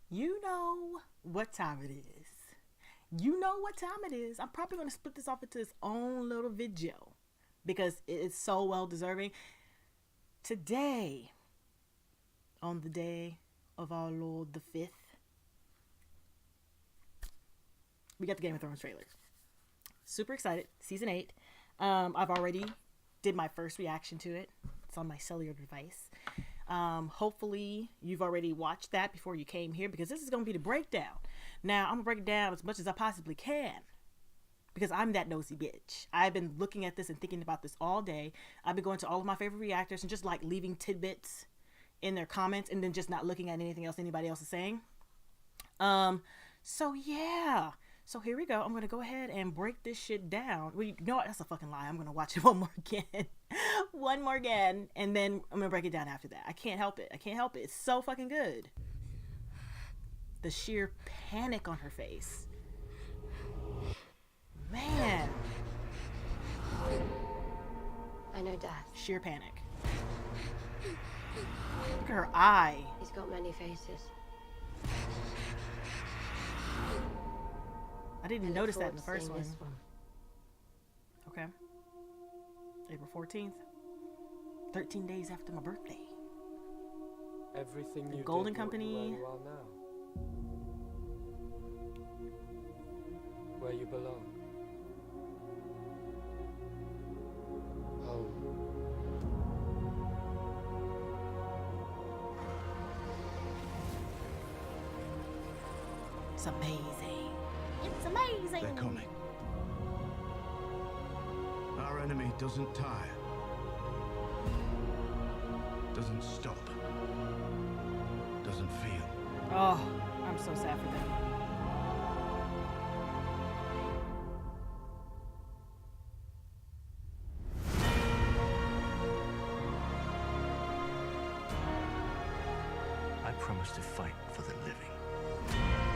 You know what time it is. You know what time it is. I'm probably going to split this off into its own little video because it is so well deserving. Today, on the day of our Lord the 5th, we got the Game of Thrones trailer. Super excited. Season 8. I've already did my first reaction to it. It's on my cellular device. Hopefully you've already watched that before you came here, because this is going to be the breakdown. Now, I'm going to break it down as much as I possibly can because I'm that nosy bitch. I've been looking at this and thinking about this all day. I've been going to all of my favorite reactors and just like leaving tidbits in their comments and then just not looking at anything else anybody else is saying. So yeah. So here we go. I'm going to go ahead and break this shit down. Well, you know what? That's a fucking lie. I'm going to watch it one more again. One more again. And then I'm going to break it down after that. I can't help it. I can't help it. It's so fucking good. The sheer panic on her face. Man. I know death. Sheer panic. Look at her eye. He's got many faces. I didn't notice that in the first one. One. Okay. April 14th. 13 days after my birthday. Everything you Golden did Company. Where you are now. Where you belong. Home. It's amazing. It's amazing. They're coming. Our enemy doesn't tire. Doesn't stop. Doesn't feel. Oh, I'm so sad for them. I promise to fight for the living.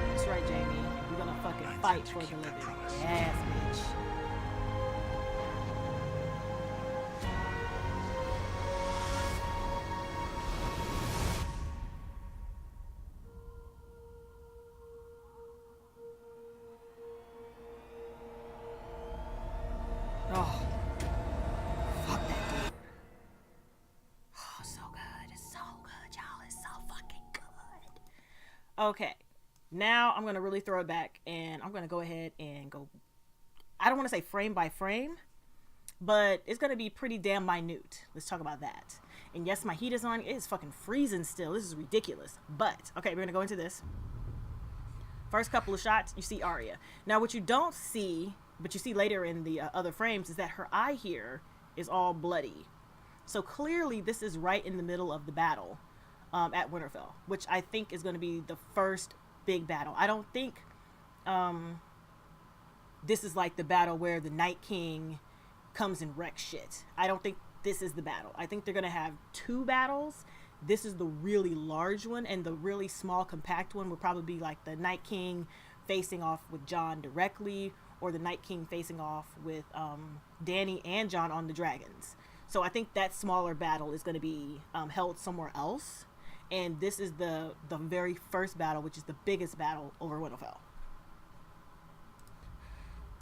That's right, Jamie. We're gonna fucking fight for the living. Yes, bitch. Oh, fuck that dude. Oh, so good. It's so good, y'all. It's so fucking good. Okay, now I'm going to really throw it back, and I'm going to go ahead and go, I don't want to say frame by frame, but it's going to be pretty damn minute. Let's talk about that. And yes, my heat is on. It is fucking freezing still. This is ridiculous. But, okay, we're going to go into this. First couple of shots, you see Arya. Now, what you don't see, but you see later in the other frames, is that her eye here is all bloody. So clearly this is right in the middle of the battle at Winterfell, which I think is going to be the first big battle. I don't think this is like the battle where the Night King comes and wrecks shit. I don't think this is the battle. I think they're going to have two battles. This is the really large one, and the really small compact one would probably be like the Night King facing off with Jon directly, or the Night King facing off with Dany and Jon on the dragons. So I think that smaller battle is going to be held somewhere else. And this is the very first battle, which is the biggest battle over Winterfell.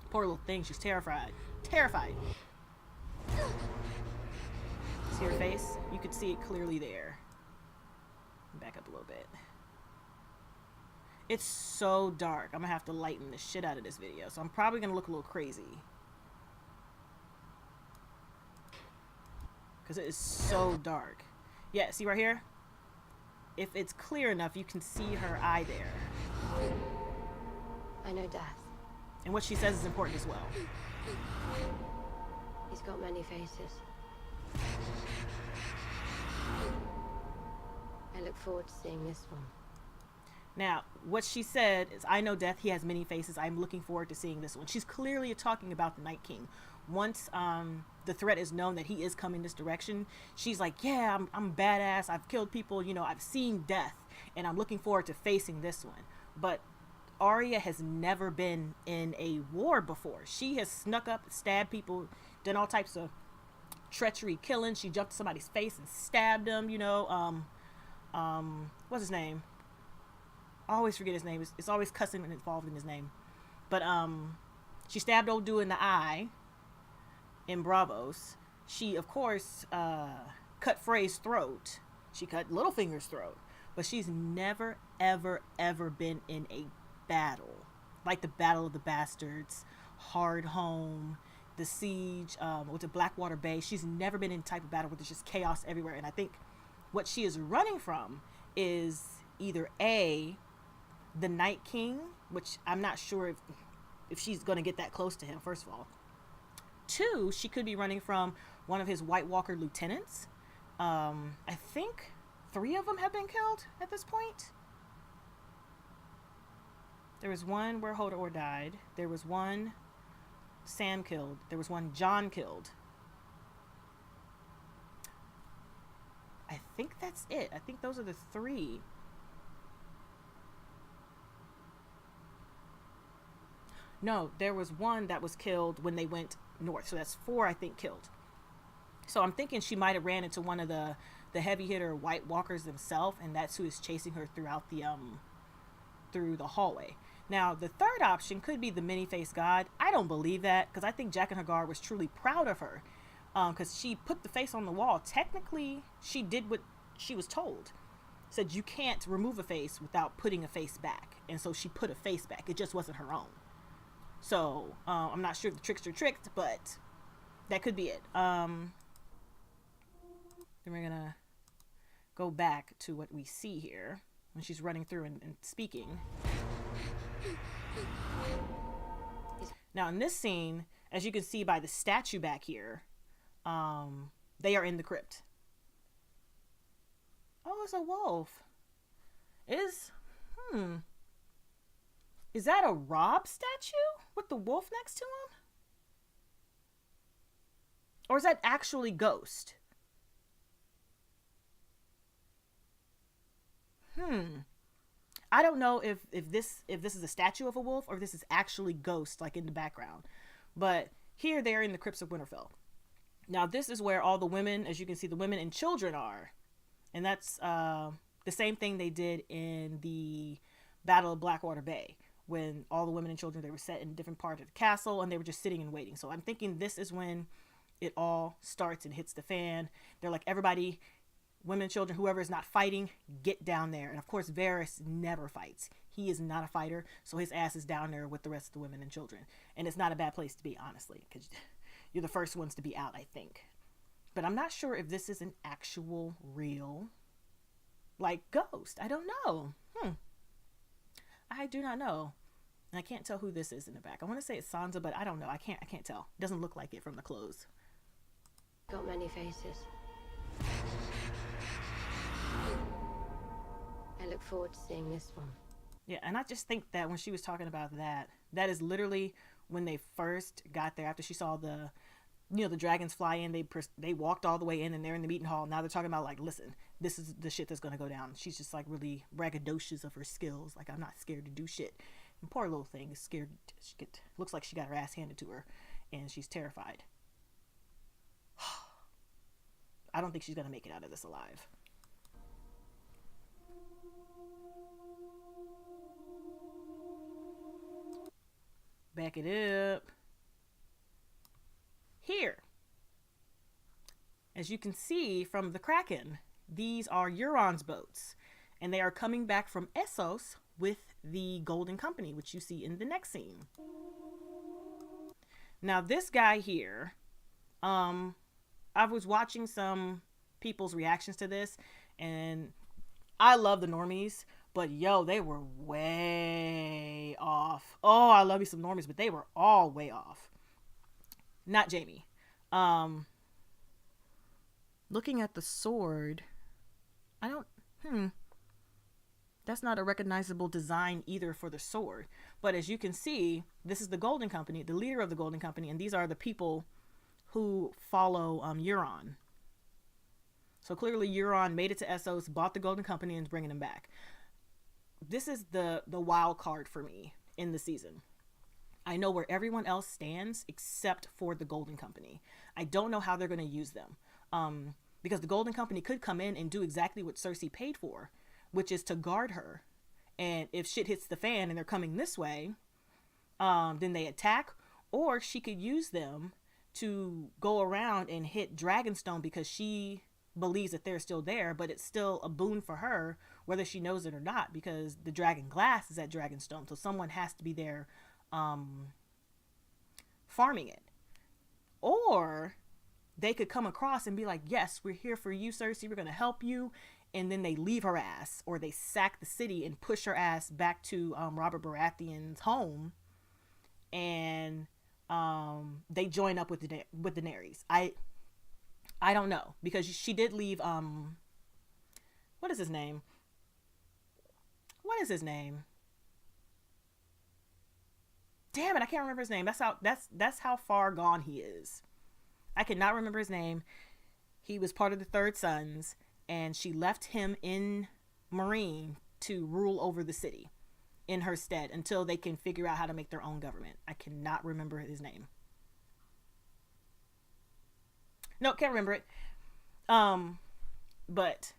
Poor little thing. She's terrified. Terrified. See her face? You could see it clearly there. Back up a little bit. It's so dark. I'm gonna have to lighten the shit out of this video, so I'm probably gonna look a little crazy because it is so dark. Yeah, see right here? If it's clear enough, you can see her eye there. I know death. And what she says is important as well. He's got many faces. I look forward to seeing this one. Now, what she said is, I know death, he has many faces. I'm looking forward to seeing this one. She's clearly talking about the Night King. Once the threat is known that he is coming this direction, she's like, yeah, I'm badass. I've killed people. You know, I've seen death, and I'm looking forward to facing this one. But Arya has never been in a war before. She has snuck up, stabbed people, done all types of treachery killing. She jumped to somebody's face and stabbed them, you know. what's his name? I always forget his name. It's always cussing and involved in his name. But she stabbed old dude in the eye in Bravos. She, of course, cut Frey's throat. She cut Littlefinger's throat. But she's never, ever, ever been in a battle. Like the Battle of the Bastards, Hardhome, the Siege, with the Blackwater Bay. She's never been in a type of battle where there's just chaos everywhere. And I think what she is running from is either A, the Night King, which I'm not sure if she's going to get that close to him, first of all. 2, she could be running from one of his White Walker lieutenants. I think 3 of them have been killed at this point. There was one where Hodor died. There was one Sam killed. There was one Jon killed. I think that's it. I think those are the 3. No, there was one that was killed when they went north. So that's 4, I think, killed. So I'm thinking she might have ran into one of the heavy hitter White Walkers themselves, and that's who is chasing her throughout the through the hallway. Now, the third option could be the many-faced god. I don't believe that, because I think Jaqen H'ghar was truly proud of her, because she put the face on the wall. Technically, she did what she was told. Said you can't remove a face without putting a face back, and so she put a face back. It just wasn't her own. So I'm not sure if the trickster tricked, but that could be it. Then we're gonna go back to what we see here when she's running through and speaking. Now in this scene, as you can see by the statue back here, they are in the crypt. Oh, it's a wolf. Is that a Rob statue with the wolf next to him? Or is that actually Ghost? I don't know if this is a statue of a wolf or if this is actually Ghost, like in the background. But here they are in the crypts of Winterfell. Now this is where all the women, as you can see, the women and children are. And that's the same thing they did in the Battle of Blackwater Bay, when all the women and children, they were set in different parts of the castle and they were just sitting and waiting. So I'm thinking this is when it all starts and hits the fan. They're like, everybody, women, children, whoever is not fighting, get down there. And of course, Varys never fights. He is not a fighter, so his ass is down there with the rest of the women and children. And it's not a bad place to be, honestly, because you're the first ones to be out, I think. But I'm not sure if this is an actual, real, like, ghost. I don't know. I do not know. And I can't tell who this is in the back. I want to say it's Sansa, but I don't know. I can't tell. It doesn't look like it from the clothes. Got many faces. I look forward to seeing this one. Yeah, and I just think that when she was talking about that, that is literally when they first got there, after she saw the dragons fly in, they walked all the way in and they're in the meeting hall. Now they're talking about, like, listen, this is the shit that's going to go down. She's just like really braggadocious of her skills. Like, I'm not scared to do shit. And poor little thing is scared. Looks like she got her ass handed to her and she's terrified. I don't think she's going to make it out of this alive. Back it up. Here, as you can see from the Kraken, these are Euron's boats, and they are coming back from Essos with the Golden Company, which you see in the next scene. Now this guy here, I was watching some people's reactions to this, and I love the normies, but yo, they were way off. Oh, I love you some normies, but they were all way off. Not Jamie. Looking at the sword, I don't, that's not a recognizable design either for the sword. But as you can see, this is the Golden Company, the leader of the Golden Company, and these are the people who follow Euron. So clearly Euron made it to Essos, bought the Golden Company, and is bringing them back. This is the wild card for me in the season. I know where everyone else stands except for the Golden Company. I don't know how they're going to use them. because the Golden Company could come in and do exactly what Cersei paid for, which is to guard her. And if shit hits the fan and they're coming this way, then they attack, or she could use them to go around and hit Dragonstone because she believes that they're still there, but it's still a boon for her whether she knows it or not, because the dragon glass is at Dragonstone, so someone has to be there farming it. Or they could come across and be like, yes, we're here for you, Cersei, we're going to help you, and then they leave her ass, or they sack the city and push her ass back to Robert Baratheon's home, and they join up with Daenerys. I don't know, because she did leave what is his name? Damn it, I can't remember his name. That's how far gone he is. I cannot remember his name. He was part of the Third Sons, and she left him in Meereen to rule over the city in her stead until they can figure out how to make their own government. I cannot remember his name. No, can't remember it. But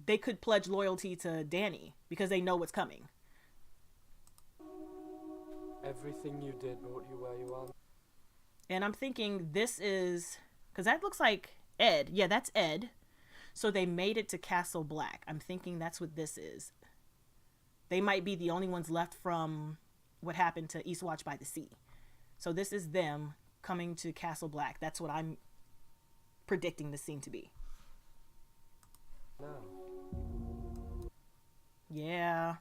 they could pledge loyalty to Dany because they know what's coming. Everything you did brought you where you are. And I'm thinking this is, because that looks like Ed. Yeah, that's Ed. So they made it to Castle Black. I'm thinking that's what this is. They might be the only ones left from what happened to Eastwatch by the Sea. So this is them coming to Castle Black. That's what I'm predicting the scene to be. No. Yeah.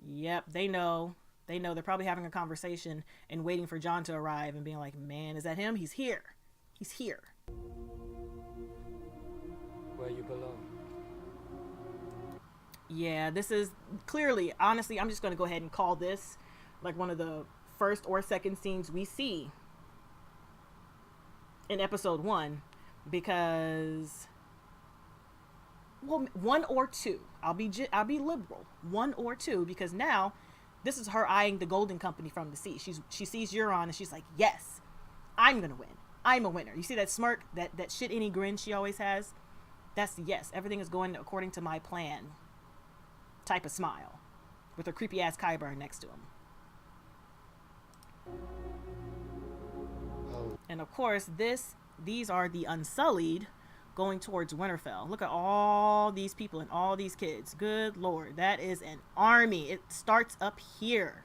Yep, they know. They know. They're probably having a conversation and waiting for Jon to arrive and being like, man, is that him? He's here. He's here. Where you belong. Yeah, this is clearly, honestly, I'm just going to go ahead and call this like one of the first or second scenes we see in episode 1, because, well, 1 or 2. I'll be liberal. 1 or 2, because now this is her eyeing the Golden Company from the sea. She sees Euron and she's like, yes, I'm gonna win. I'm a winner. You see that smirk, that shit any grin she always has? That's the yes, everything is going according to my plan type of smile, with her creepy ass Qyburn next to him. Oh. And of course, these are the Unsullied going towards Winterfell. Look at all these people and all these kids. Good Lord, that is an army. It starts up here.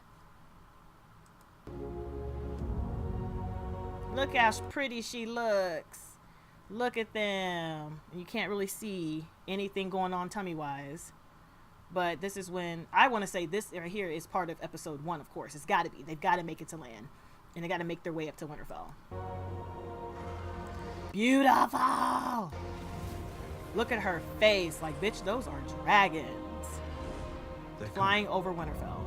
Look how pretty she looks. Look at them. You can't really see anything going on tummy-wise. But this is when, I want to say this right here is part of episode 1, of course. It's got to be. They've got to make it to land. And they got to make their way up to Winterfell. Beautiful! Look at her face. Like, bitch, those are dragons. They're Flying over Winterfell.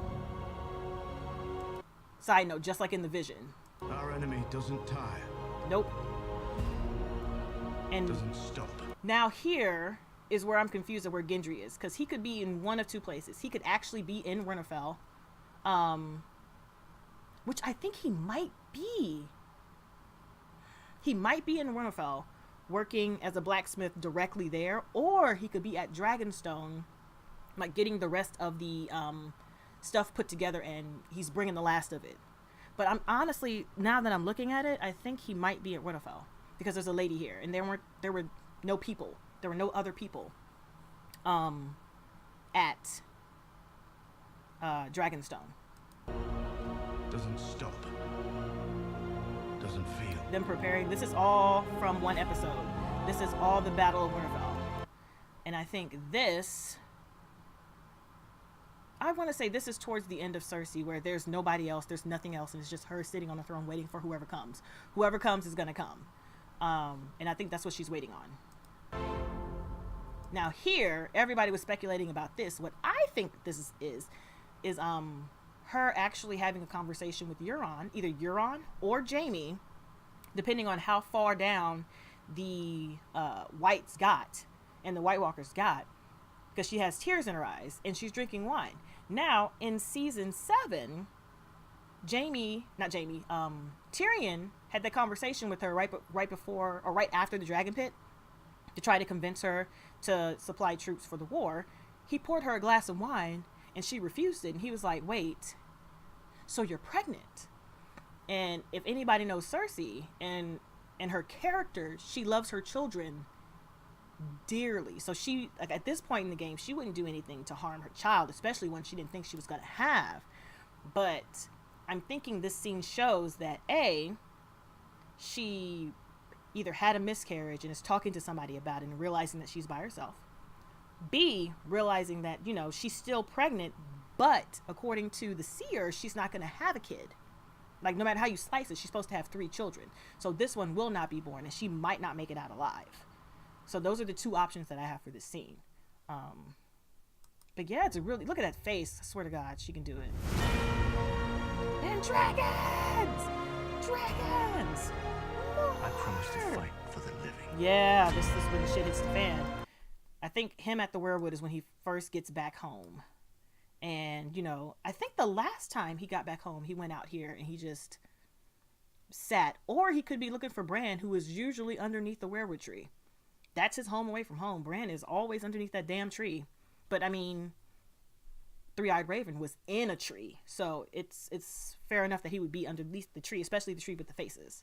Side note, just like in the vision. Our enemy doesn't tire. Nope. And Doesn't stop. now here is where I'm confused of where Gendry is, because he could be in one of two places. He could actually be in Winterfell, which I think he might be. He might be in Winterfell, working as a blacksmith directly there, or he could be at Dragonstone, like getting the rest of the stuff put together, and he's bringing the last of it. But I'm honestly, now that I'm looking at it, I think he might be at Winterfell, because there's a lady here, and there were no people. There were no other people at Dragonstone. Doesn't stop. Doesn't feel. Them preparing. This is all from one episode. This is all the Battle of Winterfell. And I think this, I want to say this is towards the end of Cersei, where there's nobody else, there's nothing else, and it's just her sitting on the throne waiting for whoever comes. Whoever comes is going to come. And I think that's what she's waiting on. Now here, everybody was speculating about this. What I think this is her actually having a conversation with Euron, either Euron or Jaime, depending on how far down the Whites got and the White Walkers got, because she has tears in her eyes and she's drinking wine. Now in season 7, Tyrion had that conversation with her right before or right after the dragon pit to try to convince her to supply troops for the war. He poured her a glass of wine and she refused it, and he was like, wait, so you're pregnant? And if anybody knows Cersei and her character, she loves her children dearly. So she, like, at this point in the game, she wouldn't do anything to harm her child, especially when she didn't think she was going to have. But I'm thinking this scene shows that A, she either had a miscarriage and is talking to somebody about it and realizing that she's by herself. B, realizing that, you know, she's still pregnant, but according to the seer, she's not going to have a kid. Like, no matter how you slice it, she's supposed to have 3 children. So this one will not be born, and she might not make it out alive. So those are the 2 options that I have for this scene. But yeah, it's a really, look at that face. I swear to God, she can do it. And dragons! Dragons! More! I promise to fight for the living. Yeah, this is when the shit hits the fan. I think him at the werewood is when he first gets back home. And, you know, I think the last time he got back home, he went out here and he just sat. Or he could be looking for Bran, who is usually underneath the werewood tree. That's his home away from home. Bran is always underneath that damn tree. But, I mean, Three-Eyed Raven was in a tree. So it's fair enough that he would be underneath the tree, especially the tree with the faces.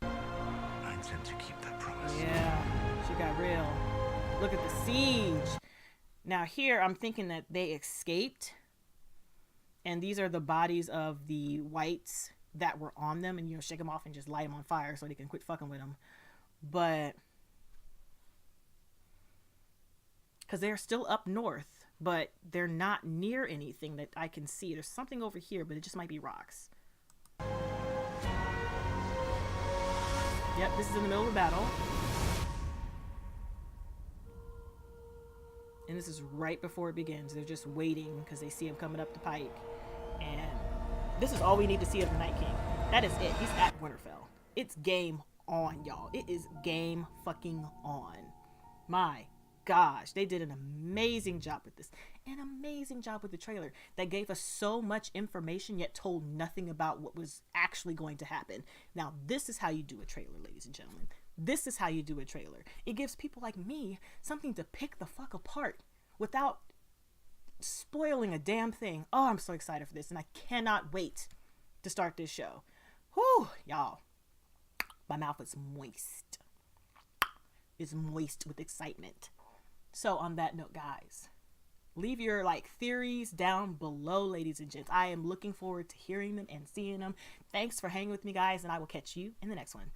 I intend to keep that promise. Yeah, she got real. Look at the siege. Now here, I'm thinking that they escaped. And these are the bodies of the whites that were on them. And, you know, shake them off and just light them on fire so they can quit fucking with them. But because they're still up north, but they're not near anything that I can see. There's something over here, but it just might be rocks. Yep, this is in the middle of the battle. And this is right before it begins. They're just waiting because they see him coming up the pike. And this is all we need to see of the Night King. That is it. He's at Winterfell. It's game on, y'all. It is game fucking on. My gosh, they did an amazing job with this. An amazing job with the trailer that gave us so much information yet told nothing about what was actually going to happen. Now, this is how you do a trailer, ladies and gentlemen. This is how you do a trailer. It gives people like me something to pick the fuck apart without spoiling a damn thing. Oh, I'm so excited for this, and I cannot wait to start this show. Whew, y'all. My mouth is moist. It's moist with excitement. So on that note, guys, leave your theories down below, ladies and gents. I am looking forward to hearing them and seeing them. Thanks for hanging with me, guys, and I will catch you in the next one.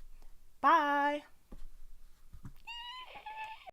Bye.